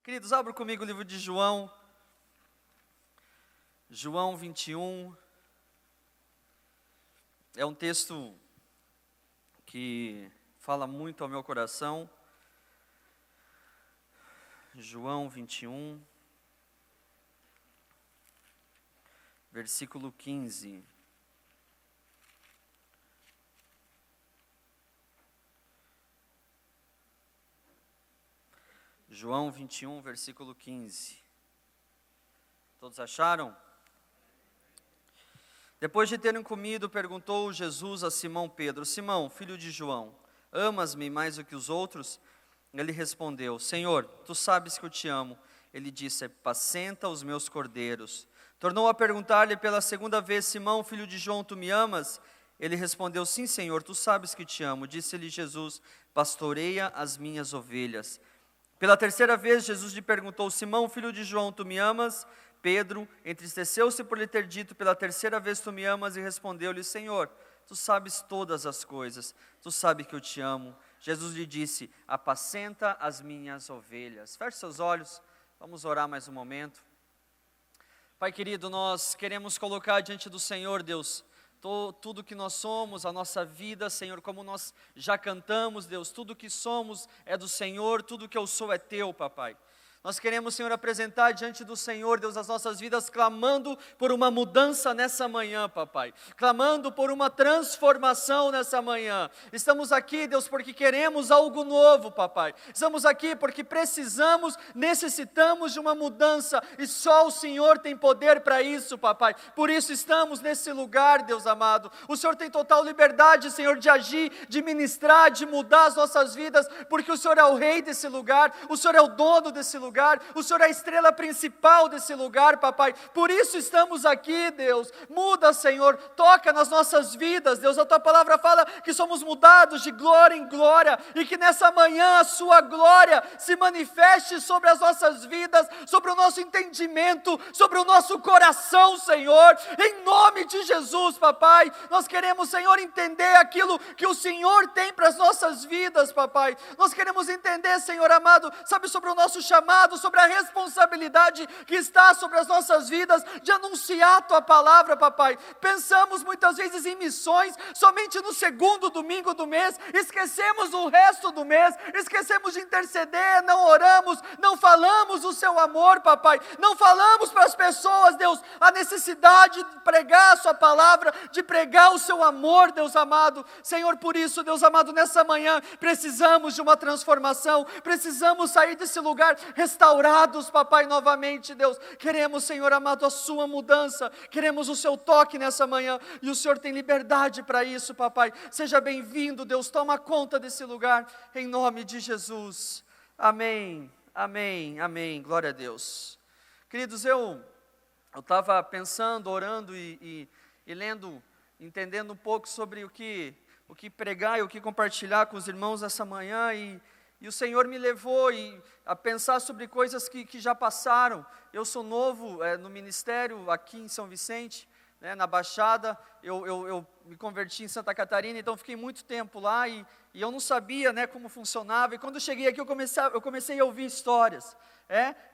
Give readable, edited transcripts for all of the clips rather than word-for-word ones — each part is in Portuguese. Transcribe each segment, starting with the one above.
Queridos, abram comigo o livro de João, João 21, é um texto que fala muito ao meu coração. João 21, versículo 15. João 21, versículo 15. Todos acharam? Depois de terem comido, perguntou Jesus a Simão Pedro: Simão, filho de João, amas-me mais do que os outros? Ele respondeu: Senhor, tu sabes que eu te amo. Ele disse: apacenta os meus cordeiros. Tornou a perguntar-lhe pela segunda vez: Simão, filho de João, tu me amas? Ele respondeu: sim, Senhor, tu sabes que te amo. Disse-lhe Jesus: pastoreia as minhas ovelhas. Pela terceira vez, Jesus lhe perguntou: Simão, filho de João, tu me amas? Pedro entristeceu-se por lhe ter dito pela terceira vez: tu me amas? E respondeu-lhe: Senhor, tu sabes todas as coisas, tu sabes que eu te amo. Jesus lhe disse: apacenta as minhas ovelhas. Feche seus olhos, vamos orar mais um momento. Pai querido, nós queremos colocar diante do Senhor, Deus, tudo que nós somos, a nossa vida, Senhor, como nós já cantamos, Deus, tudo que somos é do Senhor, tudo que eu sou é teu, papai. Nós queremos, Senhor, apresentar diante do Senhor, Deus, as nossas vidas, clamando por uma mudança nessa manhã, papai. Clamando por uma transformação nessa manhã. Estamos aqui, Deus, porque queremos algo novo, papai. Estamos aqui porque precisamos, necessitamos de uma mudança. E só o Senhor tem poder para isso, papai. Por isso estamos nesse lugar, Deus amado. O Senhor tem total liberdade, Senhor, de agir, de ministrar, de mudar as nossas vidas. Porque o Senhor é o rei desse lugar. O Senhor é o dono desse lugar. O Senhor é a estrela principal desse lugar, papai. Por isso estamos aqui, Deus. Muda, Senhor, toca nas nossas vidas, Deus. A tua palavra fala que somos mudados de glória em glória e que nessa manhã a sua glória se manifeste sobre as nossas vidas, sobre o nosso entendimento, sobre o nosso coração, Senhor. Em nome de Jesus, papai, nós queremos, Senhor, entender aquilo que o Senhor tem para as nossas vidas, papai. Nós queremos entender, Senhor amado, sabe, sobre o nosso chamado, sobre a responsabilidade que está sobre as nossas vidas, de anunciar a tua palavra, papai. Pensamos muitas vezes em missões, somente no segundo domingo do mês, esquecemos o resto do mês, esquecemos de interceder, não oramos, não falamos o seu amor, papai, não falamos para as pessoas, Deus, a necessidade de pregar a sua palavra, de pregar o seu amor, Deus amado. Senhor, por isso, Deus amado, nessa manhã, precisamos de uma transformação, precisamos sair desse lugar restaurados, papai, novamente, Deus. Queremos, Senhor amado, a sua mudança, queremos o seu toque nessa manhã, e o Senhor tem liberdade para isso, papai. Seja bem-vindo, Deus, toma conta desse lugar, em nome de Jesus. Amém, amém, amém, glória a Deus. Queridos, eu estava pensando, orando e lendo, entendendo um pouco sobre o que pregar e o que compartilhar com os irmãos essa manhã, e o Senhor me levou a pensar sobre coisas que já passaram. Eu sou novo no ministério aqui em São Vicente, na Baixada. Eu me converti em Santa Catarina, então fiquei muito tempo lá e eu não sabia, como funcionava. E quando eu cheguei aqui, eu comecei a ouvir histórias.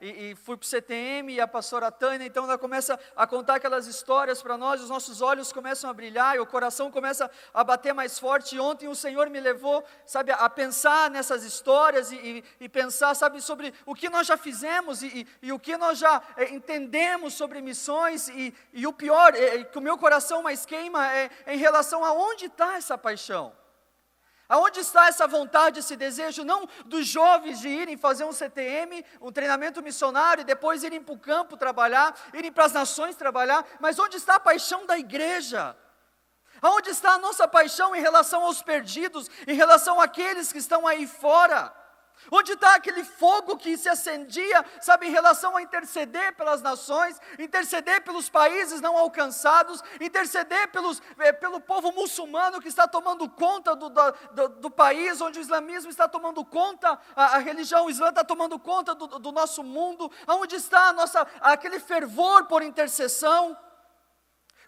E fui para o CTM e a pastora Tânia, então ela começa a contar aquelas histórias para nós, os nossos olhos começam a brilhar e o coração começa a bater mais forte. E ontem o Senhor me levou, sabe, a pensar nessas histórias e pensar, sabe, sobre o que nós já fizemos e o que nós já entendemos sobre missões. E o pior, que o meu coração mais queima é em relação a onde está essa paixão. Aonde está essa vontade, esse desejo, não dos jovens de irem fazer um CTM, um treinamento missionário, e depois irem para o campo trabalhar, irem para as nações trabalhar, mas onde está a paixão da igreja? Aonde está a nossa paixão em relação aos perdidos, em relação àqueles que estão aí fora? Onde está aquele fogo que se acendia, sabe, em relação a interceder pelas nações, interceder pelos países não alcançados, interceder pelo povo muçulmano que está tomando conta do país, onde o islamismo está tomando conta, a religião islã está tomando conta do nosso mundo? Onde está aquele fervor por intercessão?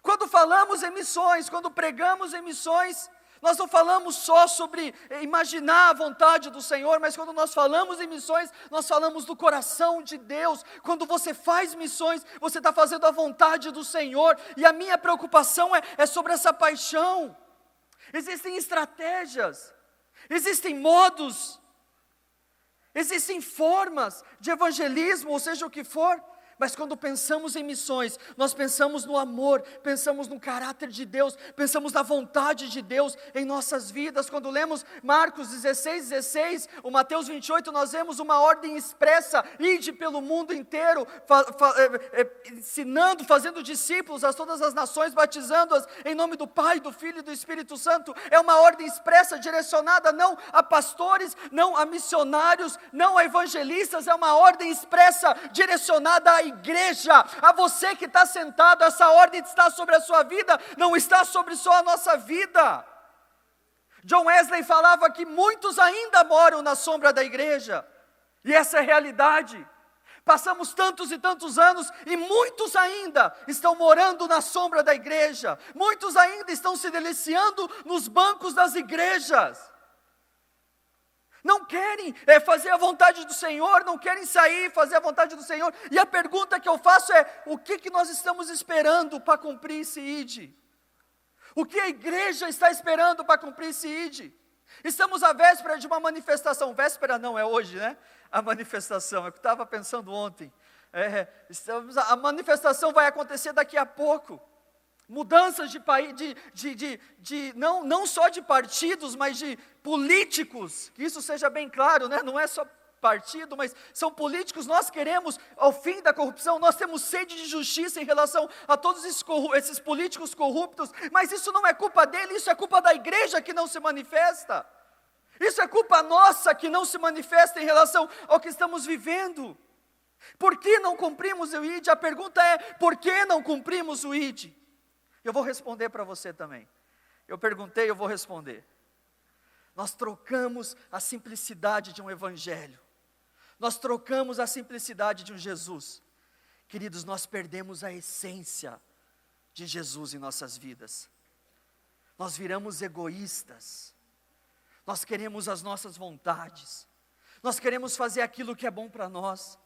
Quando falamos em missões, quando pregamos em missões, Nós não falamos só sobre imaginar a vontade do Senhor, mas quando nós falamos em missões, nós falamos do coração de Deus. Quando você faz missões, você está fazendo a vontade do Senhor, e a minha preocupação é sobre essa paixão. Existem estratégias, existem modos, existem formas de evangelismo, ou seja o que for. Mas quando pensamos em missões, nós pensamos no amor, pensamos no caráter de Deus, pensamos na vontade de Deus em nossas vidas. Quando lemos Marcos 16, o Mateus 28, nós vemos uma ordem expressa: ide pelo mundo inteiro, ensinando, fazendo discípulos a todas as nações, batizando-as em nome do Pai, do Filho e do Espírito Santo. É uma ordem expressa, direcionada não a pastores, não a missionários, não a evangelistas, é uma ordem expressa, direcionada à igreja, a você que está sentado. Essa ordem está sobre a sua vida, não está sobre só a nossa vida. John Wesley falava que muitos ainda moram na sombra da igreja, e essa é a realidade. Passamos tantos e tantos anos, e muitos ainda estão morando na sombra da igreja, muitos ainda estão se deliciando nos bancos das igrejas. Não querem fazer a vontade do Senhor, não querem sair, fazer a vontade do Senhor. E a pergunta que eu faço é: o que nós estamos esperando para cumprir esse ID? O que a igreja está esperando para cumprir esse ID? Estamos à véspera de uma manifestação. Véspera não, é hoje, né? A manifestação, eu estava pensando ontem. A manifestação vai acontecer daqui a pouco. Mudanças de país, não só de partidos, mas de políticos, que isso seja bem claro, né? Não é só partido, mas são políticos. Nós queremos ao fim da corrupção, nós temos sede de justiça em relação a todos esses políticos corruptos, mas isso não é culpa dele, isso é culpa da igreja que não se manifesta, isso é culpa nossa que não se manifesta em relação ao que estamos vivendo. Por que não cumprimos o ID? A pergunta é: por que não cumprimos o ID? Eu vou responder para você também. Eu perguntei, eu vou responder. Nós trocamos a simplicidade de um evangelho. Nós trocamos a simplicidade de um Jesus. Queridos, nós perdemos a essência de Jesus em nossas vidas. Nós viramos egoístas. Nós queremos as nossas vontades. Nós queremos fazer aquilo que é bom para nós.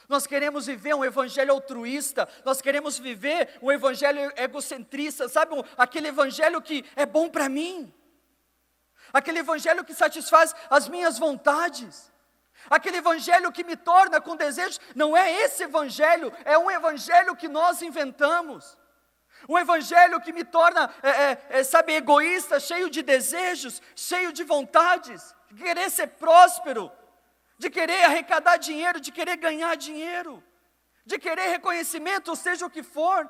Nós queremos viver um evangelho altruísta, nós queremos viver um evangelho egocentrista, sabe, aquele evangelho que é bom para mim, aquele evangelho que satisfaz as minhas vontades, aquele evangelho que me torna com desejos. Não é esse evangelho, é um evangelho que nós inventamos, um evangelho que me torna, sabe, egoísta, cheio de desejos, cheio de vontades, de querer ser próspero, de querer arrecadar dinheiro, de querer ganhar dinheiro, de querer reconhecimento, seja o que for.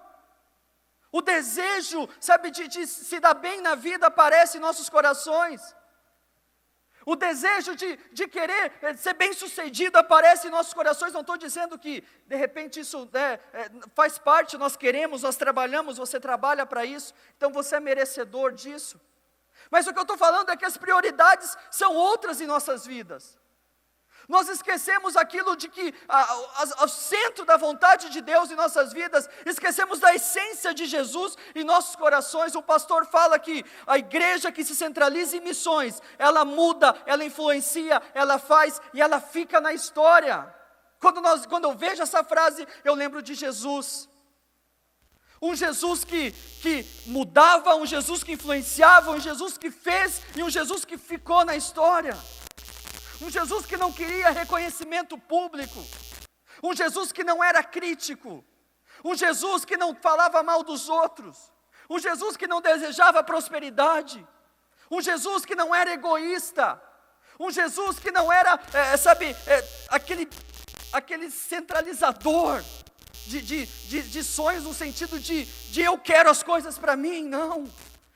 O desejo, sabe, de se dar bem na vida aparece em nossos corações. O desejo de querer ser bem sucedido aparece em nossos corações. Não estou dizendo que de repente isso faz parte, nós queremos, nós trabalhamos, você trabalha para isso, então você é merecedor disso. Mas o que eu estou falando é que as prioridades são outras em nossas vidas. Nós esquecemos aquilo de que, ao centro da vontade de Deus em nossas vidas, esquecemos da essência de Jesus em nossos corações. O pastor fala que a igreja que se centraliza em missões, ela muda, ela influencia, ela faz e ela fica na história. Quando eu vejo essa frase, eu lembro de Jesus. Um Jesus que mudava, um Jesus que influenciava, um Jesus que fez e um Jesus que ficou na história. Um Jesus que não queria reconhecimento público, um Jesus que não era crítico, um Jesus que não falava mal dos outros, um Jesus que não desejava prosperidade, um Jesus que não era egoísta, um Jesus que não era, aquele centralizador de sonhos no sentido de eu quero as coisas para mim, não.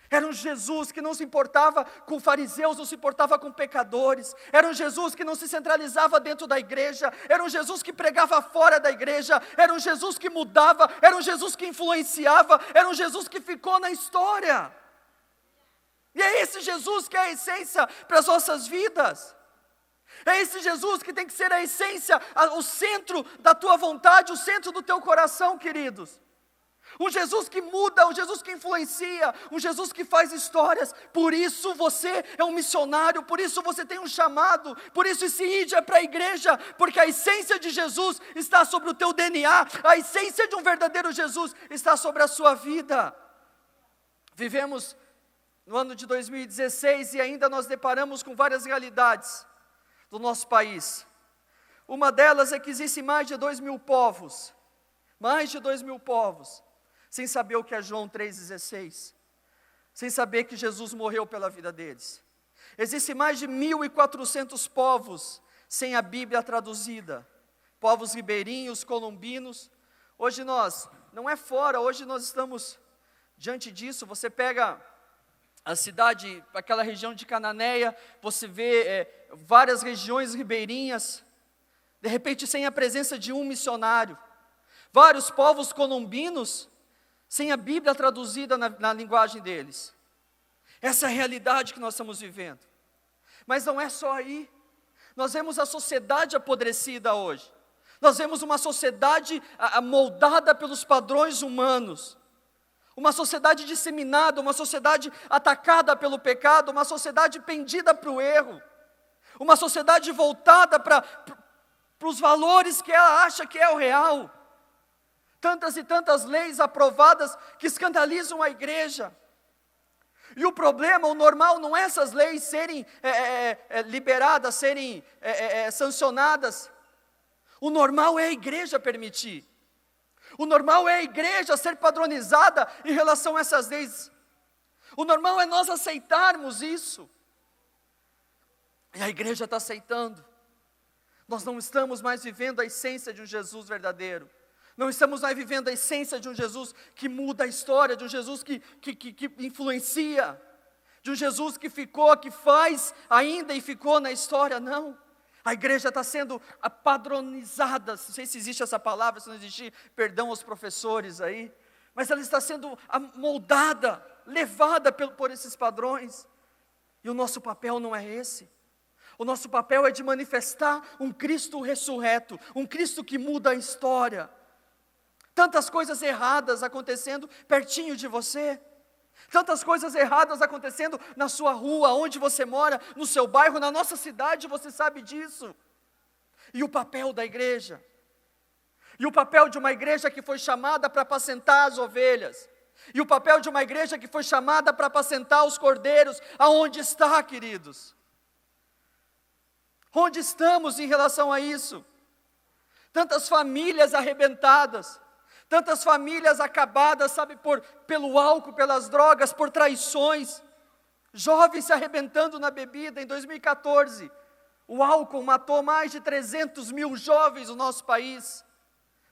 Era um Jesus que não se importava com fariseus, não se importava com pecadores. Era um Jesus que não se centralizava dentro da igreja. Era um Jesus que pregava fora da igreja. Era um Jesus que mudava. Era um Jesus que influenciava. Era um Jesus que ficou na história. E é esse Jesus que é a essência para as nossas vidas. É esse Jesus que tem que ser a essência, o centro da tua vontade, o centro do teu coração, queridos. Um Jesus que muda, um Jesus que influencia, um Jesus que faz histórias. Por isso você é um missionário, por isso você tem um chamado, por isso esse ide é para a igreja, porque a essência de Jesus está sobre o teu DNA, a essência de um verdadeiro Jesus está sobre a sua vida. Vivemos no ano de 2016 e ainda nós deparamos com várias realidades do nosso país. Uma delas é que existem mais de 2.000 povos, sem saber o que é João 3,16, sem saber que Jesus morreu pela vida deles. Existem mais de 1.400 povos sem a Bíblia traduzida, povos ribeirinhos, colombinos. Hoje não é fora, hoje nós estamos diante disso. Você pega a cidade, aquela região de Cananéia, você vê várias regiões ribeirinhas, de repente sem a presença de um missionário. Vários povos colombinos sem a Bíblia traduzida na linguagem deles. Essa é a realidade que nós estamos vivendo. Mas não é só aí. Nós vemos a sociedade apodrecida hoje. Nós vemos uma sociedade moldada pelos padrões humanos. Uma sociedade disseminada, uma sociedade atacada pelo pecado, uma sociedade pendida para o erro. Uma sociedade voltada para os valores que ela acha que é o real. Tantas e tantas leis aprovadas que escandalizam a igreja. E o problema, o normal, não é essas leis serem liberadas, serem sancionadas. O normal é a igreja permitir. O normal é a igreja ser padronizada em relação a essas leis. O normal é nós aceitarmos isso. E a igreja está aceitando. Nós não estamos mais vivendo a essência de um Jesus verdadeiro. Não estamos mais vivendo a essência de um Jesus que muda a história, de um Jesus que influencia, de um Jesus que ficou, que faz ainda e ficou na história. Não, a igreja está sendo padronizada, não sei se existe essa palavra, se não existir, perdão aos professores aí, mas ela está sendo moldada, levada por esses padrões, e o nosso papel não é esse. O nosso papel é de manifestar um Cristo ressurreto, um Cristo que muda a história. Tantas coisas erradas acontecendo pertinho de você. Tantas coisas erradas acontecendo na sua rua, onde você mora, no seu bairro, na nossa cidade, você sabe disso. E o papel da igreja? E o papel de uma igreja que foi chamada para apacentar as ovelhas? E o papel de uma igreja que foi chamada para apacentar os cordeiros? Aonde está, queridos? Onde estamos em relação a isso? Tantas famílias arrebentadas. Tantas famílias acabadas, sabe, pelo álcool, pelas drogas, por traições. Jovens se arrebentando na bebida. Em 2014, o álcool matou mais de 300.000 jovens no nosso país.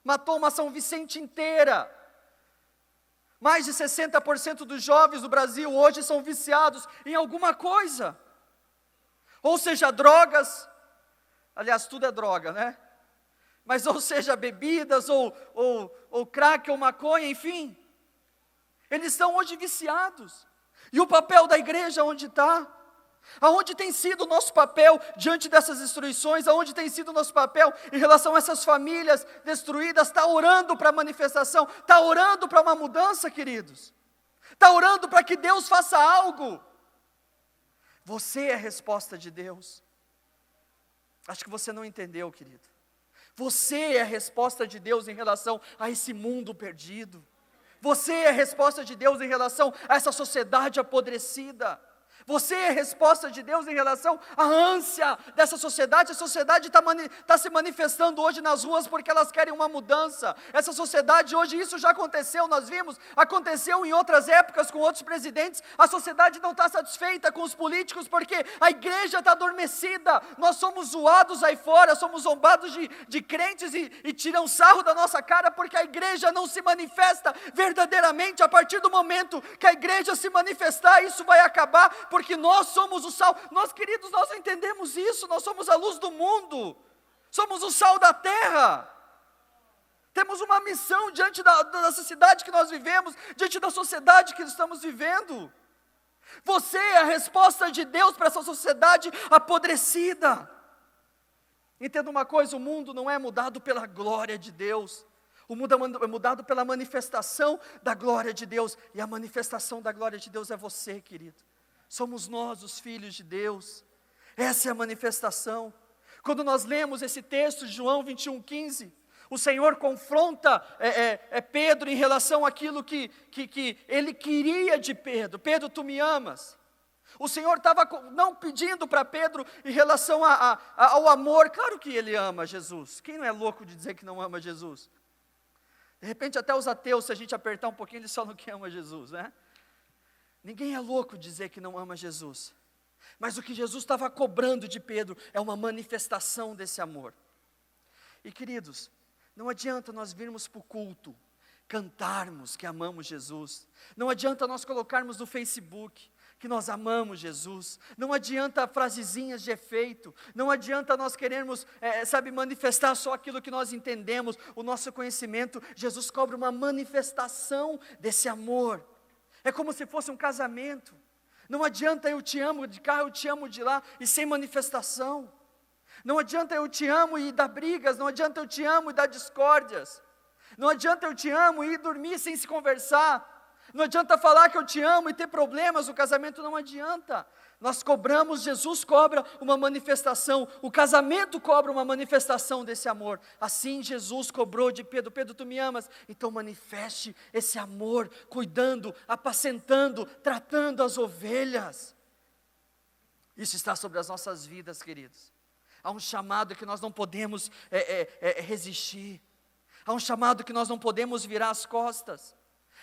Matou uma São Vicente inteira. Mais de 60% dos jovens do Brasil hoje são viciados em alguma coisa. Ou seja, drogas. Aliás, tudo é droga, né? Mas ou seja, bebidas, ou crack, ou maconha, enfim. Eles estão hoje viciados. E o papel da igreja onde está? Aonde tem sido o nosso papel diante dessas destruições? Aonde tem sido o nosso papel em relação a essas famílias destruídas? Está orando para a manifestação? Está orando para uma mudança, queridos? Está orando para que Deus faça algo? Você é a resposta de Deus. Acho que você não entendeu, querido. Você é a resposta de Deus em relação a esse mundo perdido. Você é a resposta de Deus em relação a essa sociedade apodrecida. Você é a resposta de Deus em relação à ânsia dessa sociedade. A sociedade está se manifestando hoje nas ruas porque elas querem uma mudança. Essa sociedade hoje, isso já aconteceu, nós vimos, aconteceu em outras épocas com outros presidentes. A sociedade não está satisfeita com os políticos porque a igreja está adormecida. Nós somos zoados aí fora, somos zombados de crentes e tiram sarro da nossa cara porque a igreja não se manifesta verdadeiramente. A partir do momento que a igreja se manifestar, isso vai acabar, porque nós somos o sal. Nós, queridos, nós entendemos isso. Nós somos a luz do mundo. Somos o sal da terra. Temos uma missão diante dessa cidade que nós vivemos, diante da sociedade que estamos vivendo. Você é a resposta de Deus para essa sociedade apodrecida. Entenda uma coisa, o mundo não é mudado pela glória de Deus. O mundo é mudado pela manifestação da glória de Deus. E a manifestação da glória de Deus é você, querido. Somos nós, os filhos de Deus. Essa é a manifestação. Quando nós lemos esse texto de João 21:15, o Senhor confronta Pedro em relação àquilo que ele queria de Pedro. Pedro, tu me amas? O Senhor estava não pedindo para Pedro em relação ao amor. Claro que ele ama Jesus. Quem não é louco de dizer que não ama Jesus? De repente até os ateus, se a gente apertar um pouquinho, eles falam que ama Jesus, né? Ninguém é louco de dizer que não ama Jesus. Mas o que Jesus estava cobrando de Pedro é uma manifestação desse amor. E queridos, não adianta nós virmos para o culto, cantarmos que amamos Jesus. Não adianta nós colocarmos no Facebook que nós amamos Jesus. Não adianta frasezinhas de efeito. Não adianta nós querermos, manifestar só aquilo que nós entendemos, o nosso conhecimento. Jesus cobra uma manifestação desse amor. É como se fosse um casamento. Não adianta eu te amo de cá, eu te amo de lá, e sem manifestação. Não adianta eu te amo e dar brigas, não adianta eu te amo e dar discórdias. Não adianta eu te amo e ir dormir sem se conversar. Não adianta falar que eu te amo e ter problemas, o casamento não adianta. Nós cobramos, Jesus cobra uma manifestação, o casamento cobra uma manifestação desse amor. Assim Jesus cobrou de Pedro: Pedro, tu me amas? Então manifeste esse amor, cuidando, apacentando, tratando as ovelhas. Isso está sobre as nossas vidas, queridos. Há um chamado que nós não podemos resistir. Há um chamado que nós não podemos virar as costas.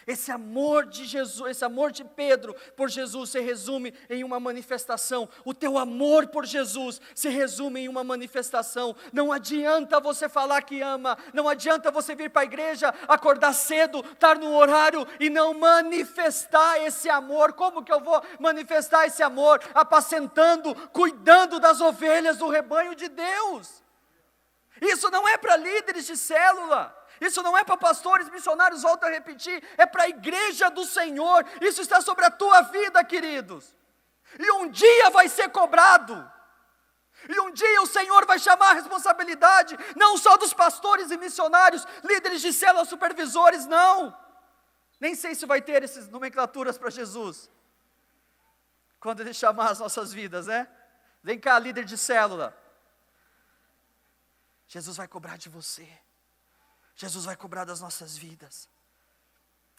Esse amor de Jesus, esse amor de Pedro por Jesus se resume em uma manifestação. O teu amor por Jesus se resume em uma manifestação. Não adianta você falar que ama, não adianta você vir para a igreja, acordar cedo, estar no horário e não manifestar esse amor. Como que eu vou manifestar esse amor? Apacentando, cuidando das ovelhas do rebanho de Deus. Isso não é para líderes de célula. Isso não é para pastores, missionários, volto a repetir, é para a igreja do Senhor. Isso está sobre a tua vida, queridos. E um dia vai ser cobrado. E um dia o Senhor vai chamar a responsabilidade, não só dos pastores e missionários, líderes de célula, supervisores, não. Nem sei se vai ter essas nomenclaturas para Jesus. Quando Ele chamar as nossas vidas, né? Vem cá, líder de célula. Jesus vai cobrar de você. Jesus vai cobrar das nossas vidas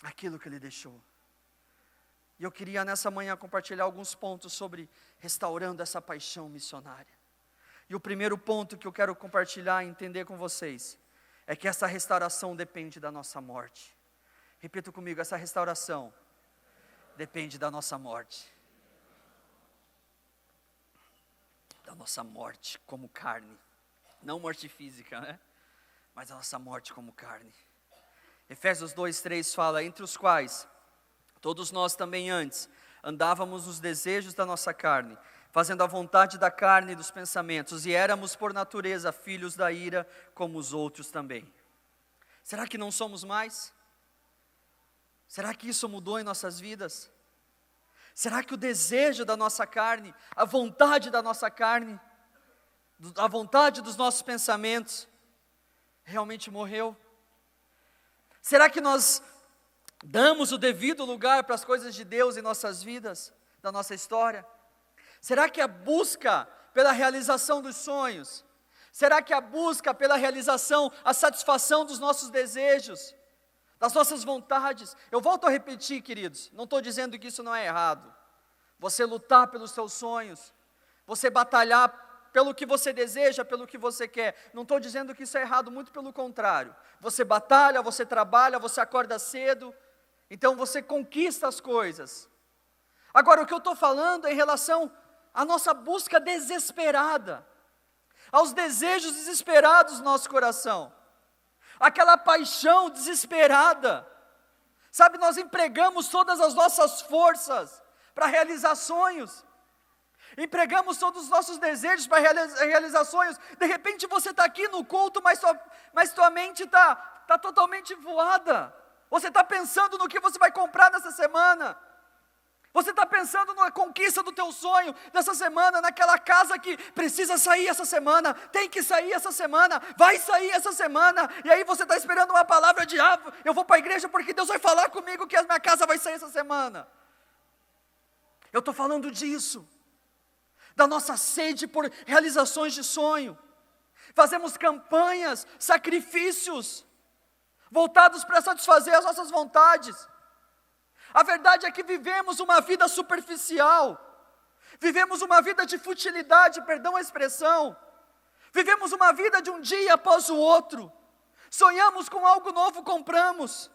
aquilo que Ele deixou. E eu queria nessa manhã compartilhar alguns pontos sobre restaurando essa paixão missionária. E o primeiro ponto que eu quero compartilhar e entender com vocês é que essa restauração depende da nossa morte. Repita comigo: essa restauração depende da nossa morte. Da nossa morte como carne. Não morte física, né? Mas a nossa morte como carne. Efésios 2:3 fala: entre os quais todos nós também antes andávamos nos desejos da nossa carne, fazendo a vontade da carne e dos pensamentos, e éramos por natureza filhos da ira, como os outros também. Será que não somos mais? Será que isso mudou em nossas vidas? Será que o desejo da nossa carne, a vontade da nossa carne, a vontade dos nossos pensamentos, realmente morreu? Será que nós damos o devido lugar para as coisas de Deus em nossas vidas, da nossa história? Será que a busca pela realização dos sonhos, será que a busca pela realização, a satisfação dos nossos desejos, das nossas vontades? Eu volto a repetir, queridos, não estou dizendo que isso não é errado. Você lutar pelos seus sonhos, você batalhar pelo que você deseja, pelo que você quer. Não estou dizendo que isso é errado, muito pelo contrário. Você batalha, você trabalha, você acorda cedo, então você conquista as coisas. Agora, o que eu estou falando é em relação à nossa busca desesperada, aos desejos desesperados do nosso coração, aquela paixão desesperada. Sabe, nós empregamos todas as nossas forças para realizar sonhos. Empregamos todos os nossos desejos para realizar sonhos. De repente você está aqui no culto, mas tua mente está totalmente voada. Você está pensando no que você vai comprar nessa semana. Você está pensando na conquista do teu sonho dessa semana, naquela casa que precisa sair essa semana, tem que sair essa semana, vai sair essa semana, e aí você está esperando uma palavra de, eu vou para a igreja porque Deus vai falar comigo que a minha casa vai sair essa semana. Eu estou falando disso, da nossa sede por realizações de sonho. Fazemos campanhas, sacrifícios, voltados para satisfazer as nossas vontades. A verdade é que vivemos uma vida superficial, vivemos uma vida de futilidade, perdão a expressão, vivemos uma vida de um dia após o outro, sonhamos com algo novo, compramos,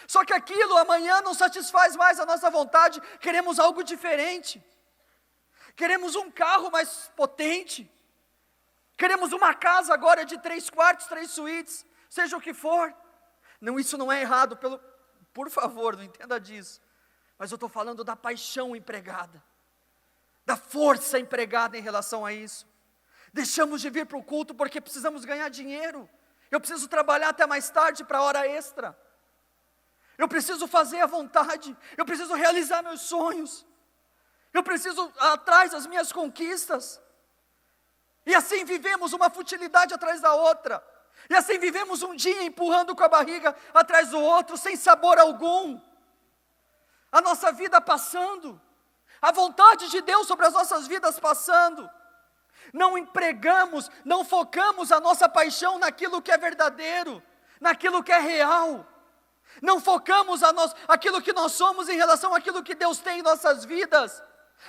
só que aquilo amanhã não satisfaz mais a nossa vontade, queremos algo diferente, queremos um carro mais potente, queremos uma casa agora de 3 quartos, 3 suítes, seja o que for. Não, isso não é errado, por favor, não entenda disso, mas eu estou falando da paixão empregada, da força empregada em relação a isso. Deixamos de vir para o culto porque precisamos ganhar dinheiro, eu preciso trabalhar até mais tarde para a hora extra, eu preciso fazer a vontade, eu preciso realizar meus sonhos, eu preciso ir atrás das minhas conquistas, e assim vivemos uma futilidade atrás da outra, e assim vivemos um dia empurrando com a barriga atrás do outro, sem sabor algum. A nossa vida passando, a vontade de Deus sobre as nossas vidas passando. Não empregamos, não focamos a nossa paixão naquilo que é verdadeiro, naquilo que é real. Não focamos aquilo que nós somos em relação àquilo que Deus tem em nossas vidas.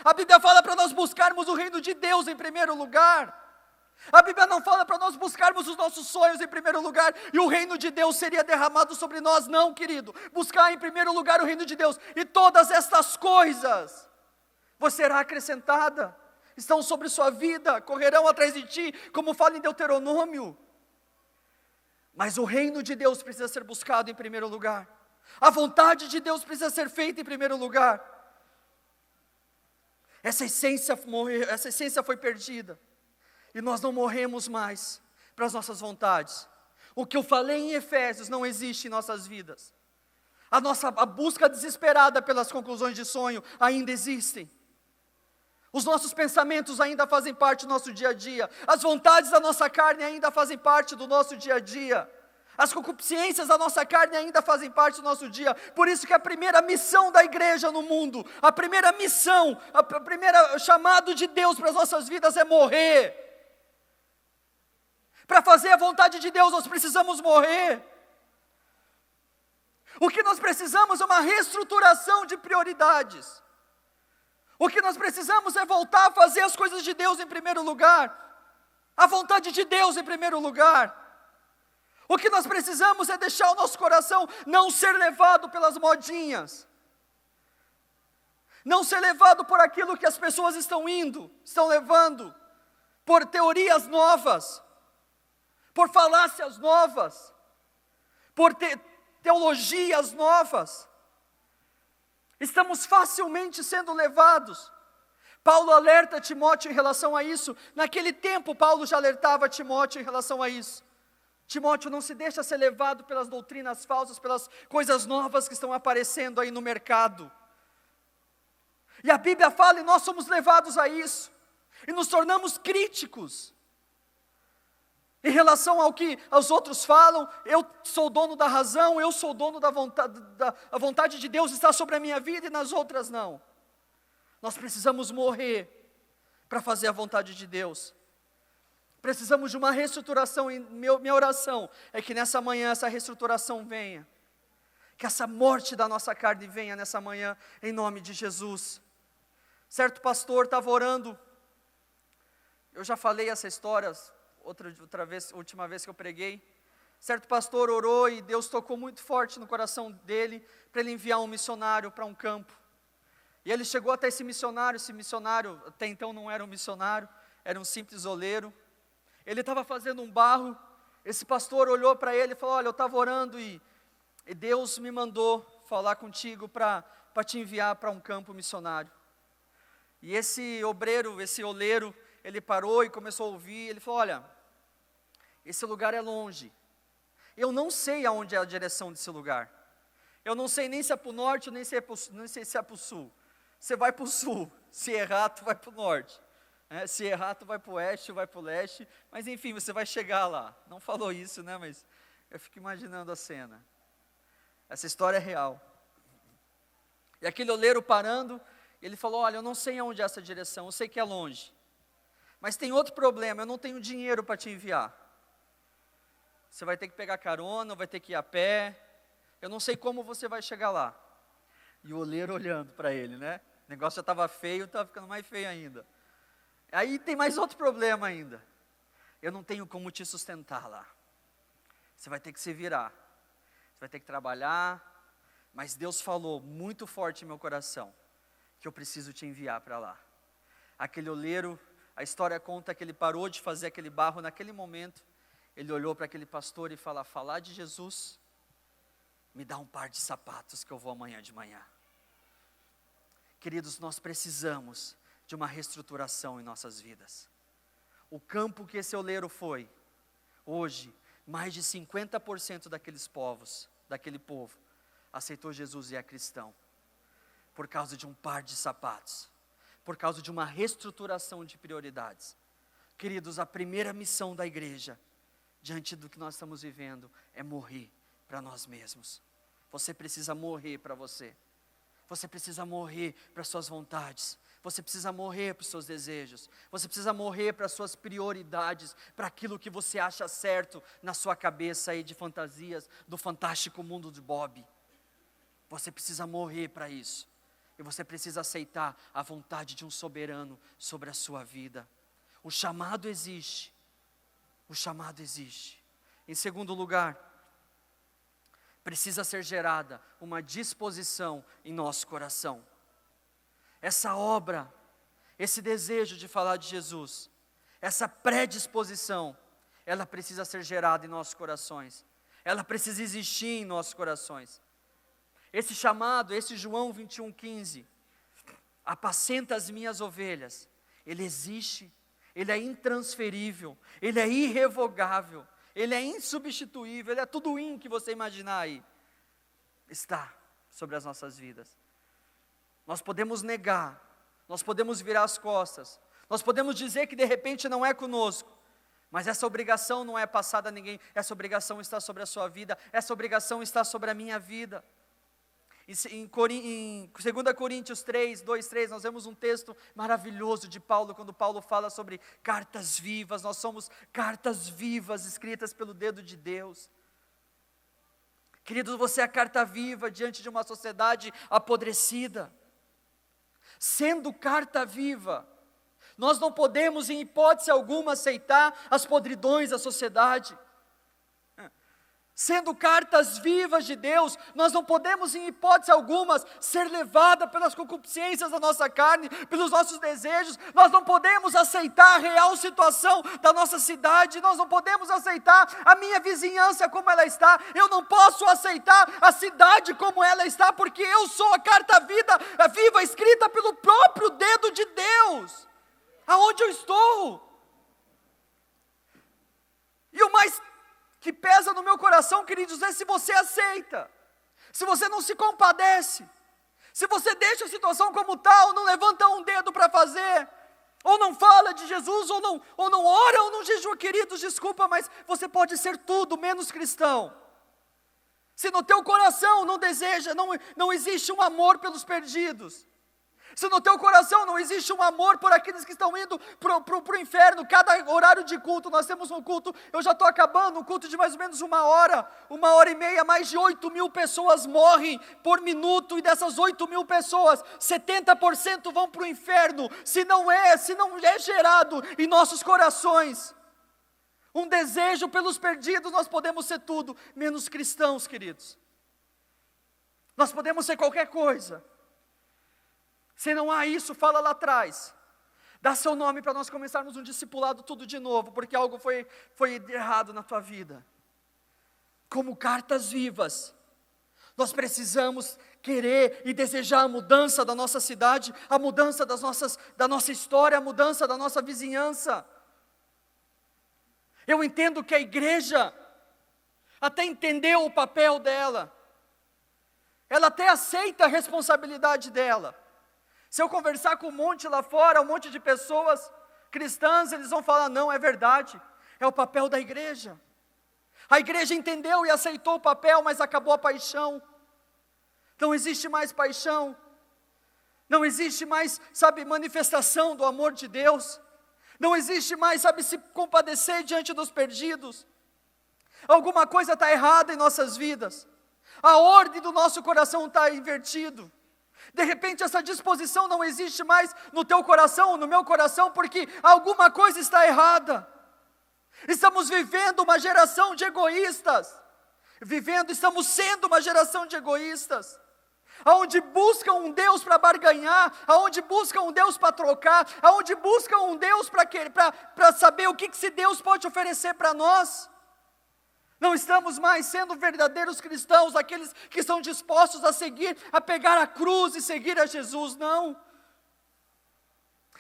A Bíblia fala para nós buscarmos o reino de Deus em primeiro lugar. A Bíblia não fala para nós buscarmos os nossos sonhos em primeiro lugar e o reino de Deus seria derramado sobre nós, não, querido. Buscar em primeiro lugar o reino de Deus e todas estas coisas vos será acrescentada, estão sobre sua vida, correrão atrás de ti, como fala em Deuteronômio. Mas o reino de Deus precisa ser buscado em primeiro lugar, a vontade de Deus precisa ser feita em primeiro lugar. Essa essência foi perdida. E nós não morremos mais para as nossas vontades. O que eu falei em Efésios não existe em nossas vidas. A busca desesperada pelas conclusões de sonho ainda existem. Os nossos pensamentos ainda fazem parte do nosso dia a dia. As vontades da nossa carne ainda fazem parte do nosso dia a dia. As concupiscências da nossa carne ainda fazem parte do nosso dia. Por isso que a primeira missão da igreja no mundo, a primeira missão, chamado de Deus para as nossas vidas é morrer. Para fazer a vontade de Deus, nós precisamos morrer. O que nós precisamos é uma reestruturação de prioridades. O que nós precisamos é voltar a fazer as coisas de Deus em primeiro lugar, a vontade de Deus em primeiro lugar. O que nós precisamos é deixar o nosso coração não ser levado pelas modinhas, não ser levado por aquilo que as pessoas estão levando, por teorias novas, por falácias novas, por teologias novas. Estamos facilmente sendo levados. Paulo alerta Timóteo em relação a isso. Naquele tempo, Paulo já alertava Timóteo em relação a isso. Timóteo, não se deixa ser levado pelas doutrinas falsas, pelas coisas novas que estão aparecendo aí no mercado. E a Bíblia fala, e nós somos levados a isso, e nos tornamos críticos em relação ao que os outros falam. Eu sou dono da razão, eu sou dono da vontade, a vontade de Deus está sobre a minha vida e nas outras não. Nós precisamos morrer para fazer a vontade de Deus. Precisamos de uma reestruturação, e minha oração é que nessa manhã essa reestruturação venha. Que essa morte da nossa carne venha nessa manhã, em nome de Jesus. Certo pastor estava orando, eu já falei essa história, última vez que eu preguei. Certo pastor orou e Deus tocou muito forte no coração dele, para ele enviar um missionário para um campo. E ele chegou até esse missionário até então não era um missionário, era um simples oleiro. Ele estava fazendo um barro, esse pastor olhou para ele e falou, olha, eu estava orando e Deus me mandou falar contigo para te enviar para um campo missionário. E esse obreiro, esse oleiro, ele parou e começou a ouvir, ele falou, olha, esse lugar é longe, eu não sei aonde é a direção desse lugar, eu não sei nem se é para o norte, nem sei se é para o sul, você vai para o sul. Se errar, tu vai para o norte. Se errar, tu vai para o oeste, vai para o leste. Mas enfim, você vai chegar lá. Não falou isso, né? Mas eu fico imaginando a cena. Essa história é real. E aquele oleiro parando, ele falou, olha, eu não sei aonde é essa direção, eu sei que é longe. Mas tem outro problema, eu não tenho dinheiro para te enviar. Você vai ter que pegar carona, vai ter que ir a pé. Eu não sei como você vai chegar lá. E o oleiro olhando para ele, né? O negócio já estava feio, estava ficando mais feio ainda. Aí tem mais outro problema ainda. Eu não tenho como te sustentar lá. Você vai ter que se virar. Você vai ter que trabalhar. Mas Deus falou muito forte em meu coração que eu preciso te enviar para lá. Aquele oleiro, a história conta que ele parou de fazer aquele barro naquele momento. Ele olhou para aquele pastor e falou, falar de Jesus, me dá um par de sapatos que eu vou amanhã de manhã. Queridos, nós precisamos de uma reestruturação em nossas vidas. O campo que esse oleiro foi, hoje, mais de 50% daquele povo, aceitou Jesus e é cristão. Por causa de um par de sapatos. Por causa de uma reestruturação de prioridades. Queridos, a primeira missão da igreja, diante do que nós estamos vivendo, é morrer para nós mesmos. Você precisa morrer para você. Você precisa morrer para suas vontades. Você precisa morrer para os seus desejos. Você precisa morrer para as suas prioridades, para aquilo que você acha certo na sua cabeça aí de fantasias, do fantástico mundo de Bob. Você precisa morrer para isso. E você precisa aceitar a vontade de um soberano sobre a sua vida. O chamado existe. O chamado existe. Em segundo lugar, precisa ser gerada uma disposição em nosso coração. Essa obra, esse desejo de falar de Jesus, essa predisposição, ela precisa ser gerada em nossos corações. Ela precisa existir em nossos corações. Esse chamado, esse João 21,15, apacenta as minhas ovelhas, ele existe, ele é intransferível, ele é irrevogável, ele é insubstituível, ele é tudo que você imaginar aí, está sobre as nossas vidas. Nós podemos negar, nós podemos virar as costas, nós podemos dizer que de repente não é conosco, mas essa obrigação não é passada a ninguém, essa obrigação está sobre a sua vida, essa obrigação está sobre a minha vida. Em 2 Coríntios 3, 2, 3, nós vemos um texto maravilhoso de Paulo, quando Paulo fala sobre cartas vivas. Nós somos cartas vivas, escritas pelo dedo de Deus. Queridos, você é a carta viva diante de uma sociedade apodrecida. Sendo carta viva, nós não podemos em hipótese alguma aceitar as podridões da sociedade. Sendo cartas vivas de Deus, nós não podemos em hipótese alguma ser levada pelas concupiscências da nossa carne, pelos nossos desejos. Nós não podemos aceitar a real situação da nossa cidade, nós não podemos aceitar a minha vizinhança como ela está. Eu não posso aceitar a cidade como ela está, porque eu sou a carta viva escrita pelo próprio dedo de Deus, aonde eu estou. E o mais que pesa no meu coração, queridos, é se você aceita, se você não se compadece, se você deixa a situação como tal, não levanta um dedo para fazer, ou não fala de Jesus, ou não ora, ou não jejua. Queridos, desculpa, mas você pode ser tudo menos cristão. Se no teu coração não existe um amor pelos perdidos, se no teu coração não existe um amor por aqueles que estão indo para o inferno, cada horário de culto, nós temos um culto, eu já estou acabando, um culto de mais ou menos 1h30, mais de 8.000 pessoas morrem por minuto, e dessas 8.000 pessoas, 70% vão para o inferno, se não é gerado em nossos corações um desejo pelos perdidos, nós podemos ser tudo, menos cristãos, queridos. Nós podemos ser qualquer coisa. Se não há isso, fala lá atrás. Dá seu nome para nós começarmos um discipulado tudo de novo, porque algo foi errado na tua vida. Como cartas vivas, nós precisamos querer e desejar a mudança da nossa cidade, a mudança da nossa história, a mudança da nossa vizinhança. Eu entendo que a igreja até entendeu o papel dela, ela até aceita a responsabilidade dela. Se eu conversar com um monte lá fora, um monte de pessoas cristãs, eles vão falar, não, é verdade, é o papel da igreja. A igreja entendeu e aceitou o papel, mas acabou a paixão. Não existe mais paixão. Não existe mais, manifestação do amor de Deus. Não existe mais, se compadecer diante dos perdidos. Alguma coisa está errada em nossas vidas. A ordem do nosso coração está invertido. De repente essa disposição não existe mais no teu coração, no meu coração, porque alguma coisa está errada. Estamos vivendo uma geração de egoístas. Estamos sendo uma geração de egoístas. Aonde buscam um Deus para barganhar, aonde buscam um Deus para trocar, aonde buscam um Deus para saber o que esse Deus pode oferecer para nós. Não estamos mais sendo verdadeiros cristãos, aqueles que estão dispostos a pegar a cruz e seguir a Jesus, não.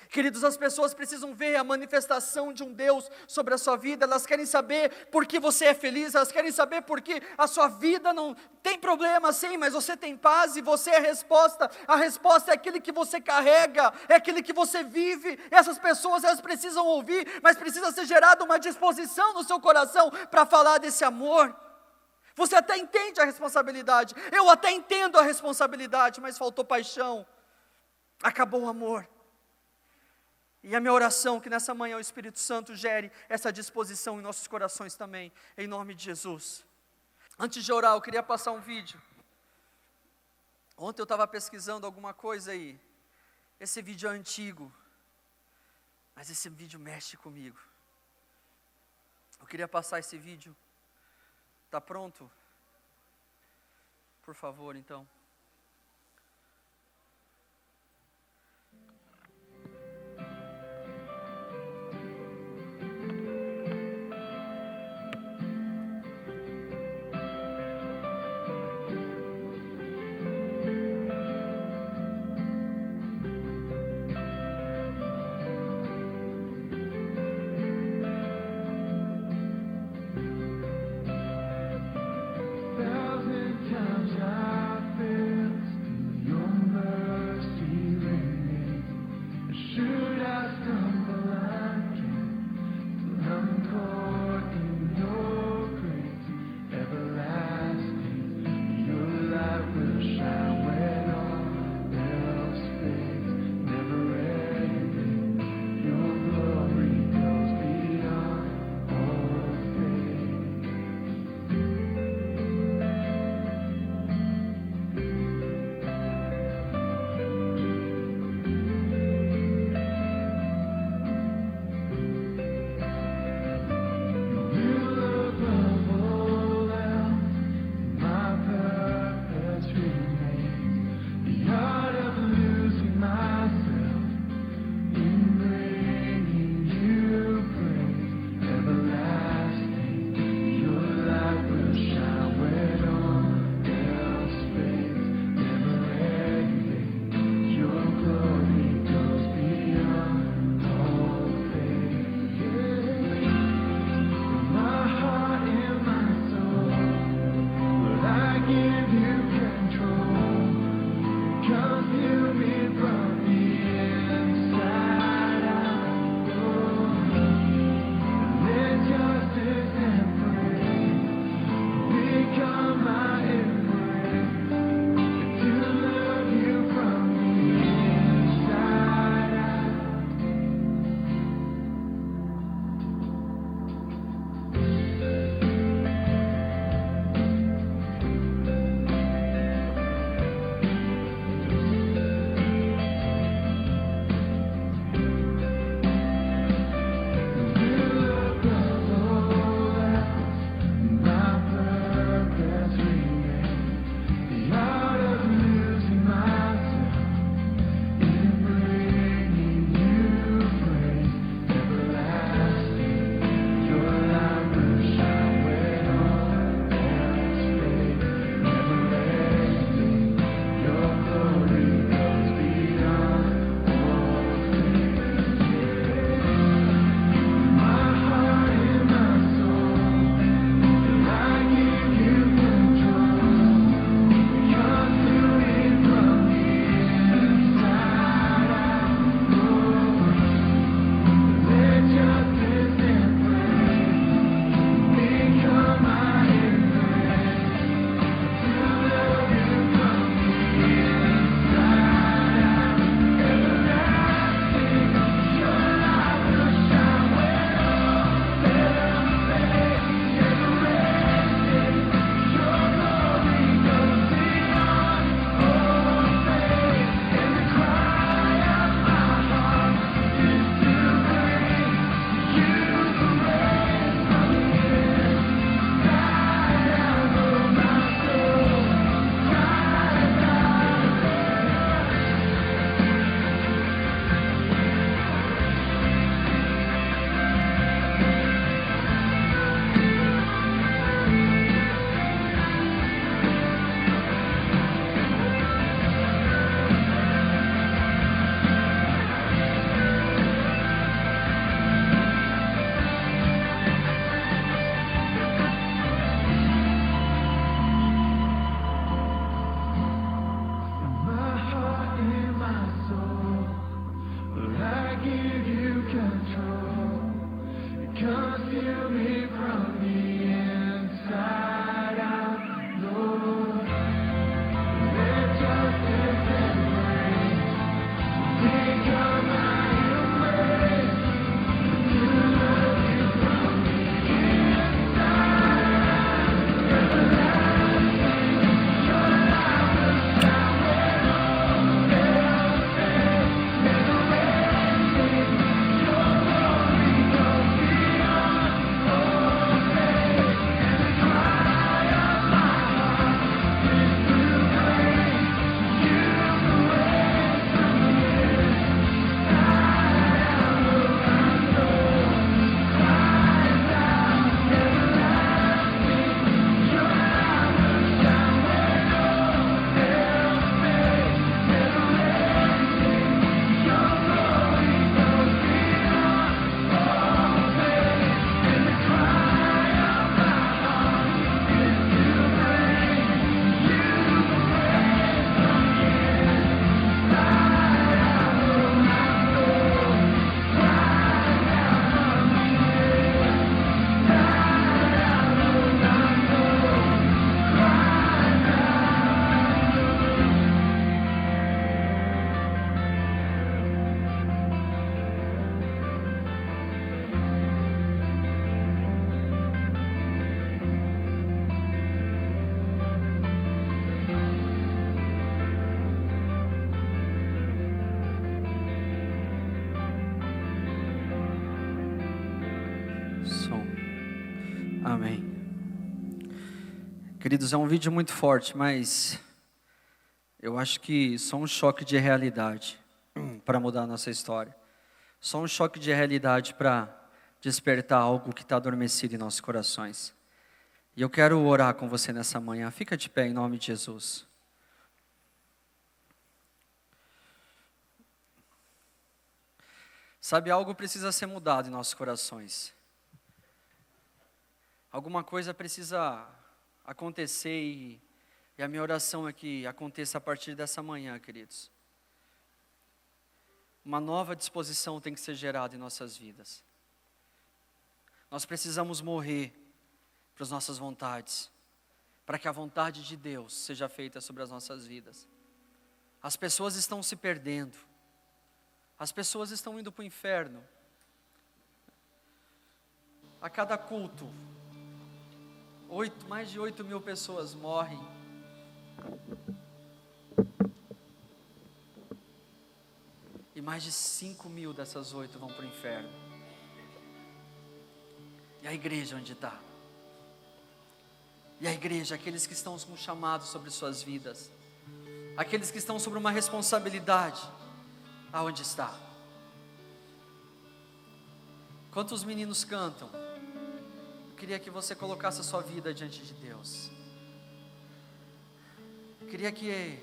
Queridos, as pessoas precisam ver a manifestação de um Deus sobre a sua vida, elas querem saber por que você é feliz, elas querem saber por que a sua vida não tem problema, sim, mas você tem paz e você é a resposta é aquele que você carrega, é aquele que você vive. Essas pessoas, elas precisam ouvir, mas precisa ser gerada uma disposição no seu coração para falar desse amor. Você até entende a responsabilidade, eu até entendo a responsabilidade, mas faltou paixão, acabou o amor. E a minha oração é que nessa manhã o Espírito Santo gere essa disposição em nossos corações também, em nome de Jesus. Antes de orar, eu queria passar um vídeo. Ontem eu estava pesquisando alguma coisa aí. Esse vídeo é antigo, mas esse vídeo mexe comigo. Eu queria passar esse vídeo. Está pronto? Por favor, então. Thousand times I failed. Amém. Queridos, é um vídeo muito forte, mas eu acho que só um choque de realidade para mudar a nossa história. Só um choque de realidade para despertar algo que está adormecido em nossos corações. E eu quero orar com você nessa manhã. Fica de pé em nome de Jesus. Sabe, algo precisa ser mudado em nossos corações. Alguma coisa precisa acontecer e a minha oração é que aconteça a partir dessa manhã, queridos. Uma nova disposição tem que ser gerada em nossas vidas. Nós precisamos morrer para as nossas vontades, para que a vontade de Deus seja feita sobre as nossas vidas. As pessoas estão se perdendo. As pessoas estão indo para o inferno. A cada culto, mais de 8.000 pessoas morrem. E mais de 5.000 dessas 8 vão para o inferno. E a igreja onde está? E a igreja, aqueles que estão com chamado sobre suas vidas, aqueles que estão sobre uma responsabilidade, aonde está? Enquanto os meninos cantam, eu queria que você colocasse a sua vida diante de Deus. Eu queria que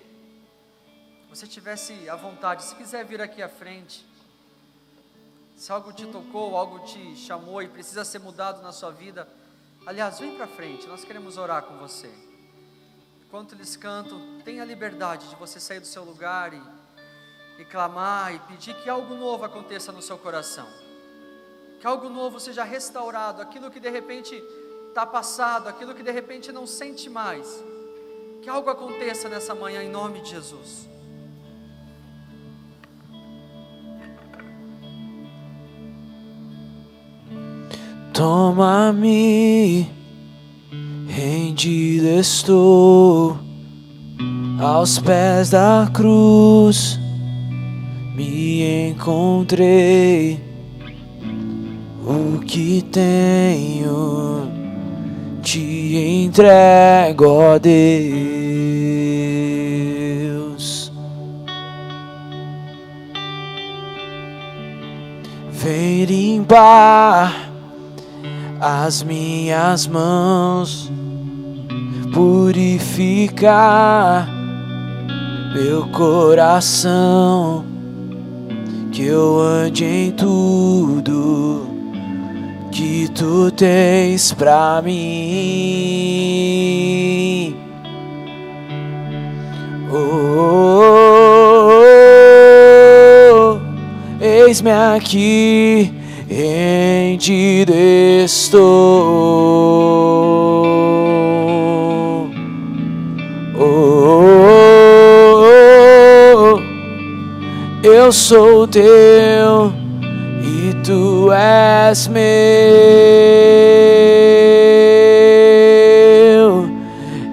você tivesse a vontade, se quiser vir aqui à frente, se algo te tocou, algo te chamou e precisa ser mudado na sua vida, aliás, vem para frente, nós queremos orar com você. Enquanto eles cantam, tenha a liberdade de você sair do seu lugar e clamar e pedir que algo novo aconteça no seu coração. Que algo novo seja restaurado, aquilo que de repente está passado, aquilo que de repente não sente mais. Que algo aconteça nessa manhã em nome de Jesus. Toma-me, rendido estou aos pés da cruz, me encontrei, o que tenho te entrego, ó Deus. Vem limpar as minhas mãos, purificar meu coração, que eu ande em tudo que tu tens pra mim. Eis-me aqui, rendido estou. Eu sou teu e tu és meu,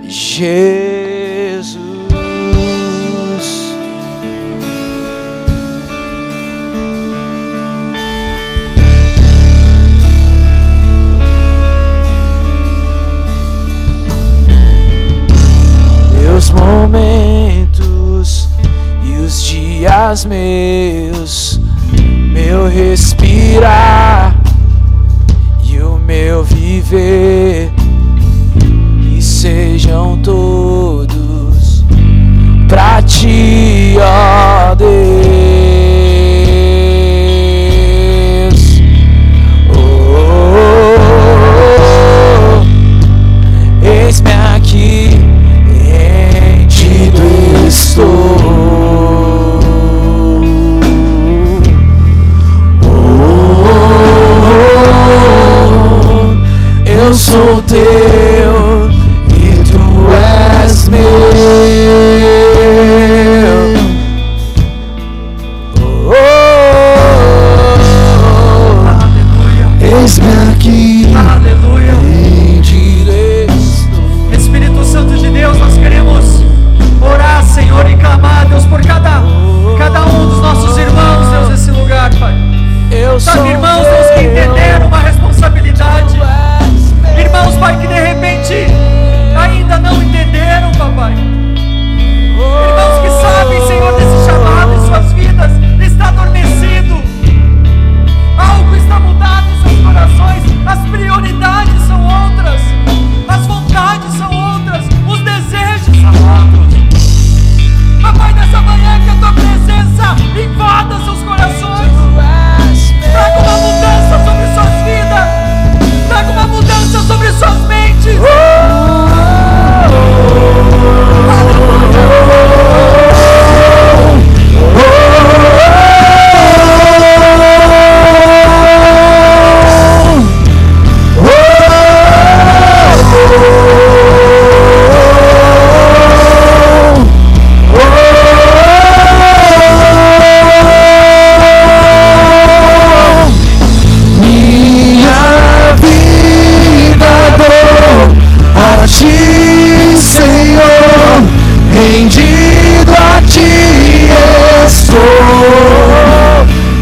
Jesus. Meus momentos e os dias meus, meu respirar e o meu viver, e sejam todos pra ti, ó Deus. Eis-me aqui, rendido estou. Eu sou teu e tu és meu. Eis-me aqui. Aleluia. Espírito Santo de Deus, nós queremos orar, Senhor, e clamar, Deus, por cada um dos nossos irmãos, Deus, nesse lugar, Pai. Sabe, irmãos, Deus, que entenderam uma responsabilidade, irmãos rendido a ti estou,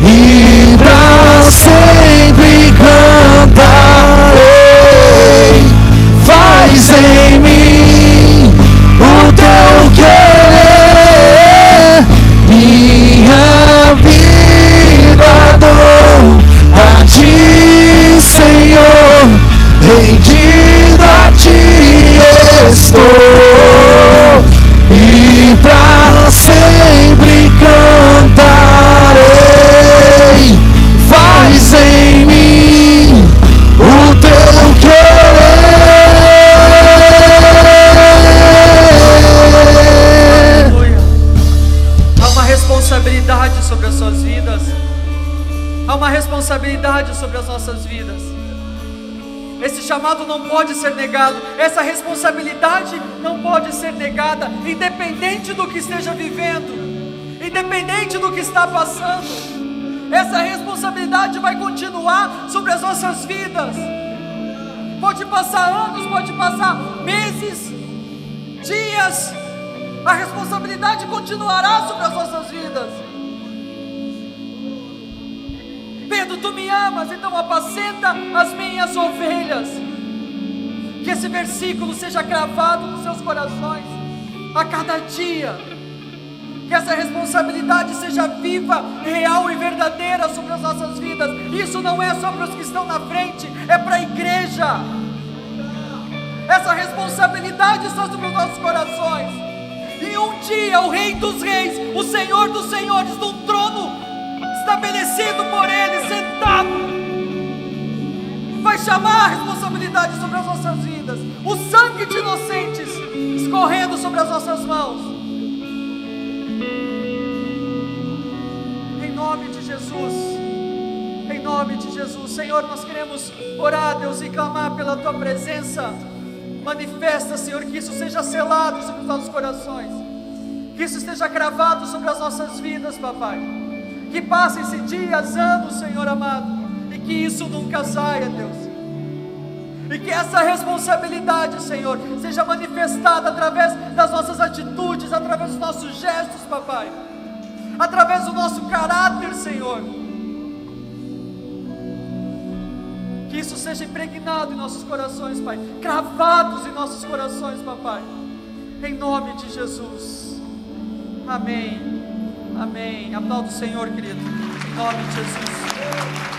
e pra sempre cantarei. Faz em mim o teu querer, minha vida dou a ti, Senhor, rendido a ti estou, e pra sempre cantarei. Faz em mim o teu querer. Aleluia. Há uma responsabilidade sobre as suas vidas. Há uma responsabilidade sobre as nossas vidas. Esse chamado não pode ser negado. Essa responsabilidade não pode ser negada, independente do que esteja vivendo, independente do que está passando. Essa responsabilidade vai continuar sobre as nossas vidas. Pode passar anos, pode passar meses, dias, a responsabilidade continuará sobre as nossas vidas. Pedro, tu me amas, então apacenta as minhas ovelhas. Que esse versículo seja cravado nos seus corações a cada dia. Que essa responsabilidade seja viva, real e verdadeira sobre as nossas vidas. Isso não é só para os que estão na frente, é para a igreja. Essa responsabilidade está sobre os nossos corações. E um dia o Rei dos Reis, o Senhor dos Senhores, num trono estabelecido por Ele, sentado, vai chamar a responsabilidade sobre as nossas vidas. O sangue de inocentes escorrendo sobre as nossas mãos. Em nome de Jesus, em nome de Jesus, Senhor, nós queremos orar, Deus, e clamar pela Tua presença. Manifesta, Senhor, que isso seja selado sobre os nossos corações, que isso esteja gravado sobre as nossas vidas, Papai. Que passem-se dias, anos, Senhor amado, e que isso nunca saia, Deus. E que essa responsabilidade, Senhor, seja manifestada através das nossas atitudes, através dos nossos gestos, Papai, através do nosso caráter, Senhor. Que isso seja impregnado em nossos corações, Pai, cravados em nossos corações, Papai, em nome de Jesus. Amém. Amém. Aplauda o Senhor, querido, em nome de Jesus.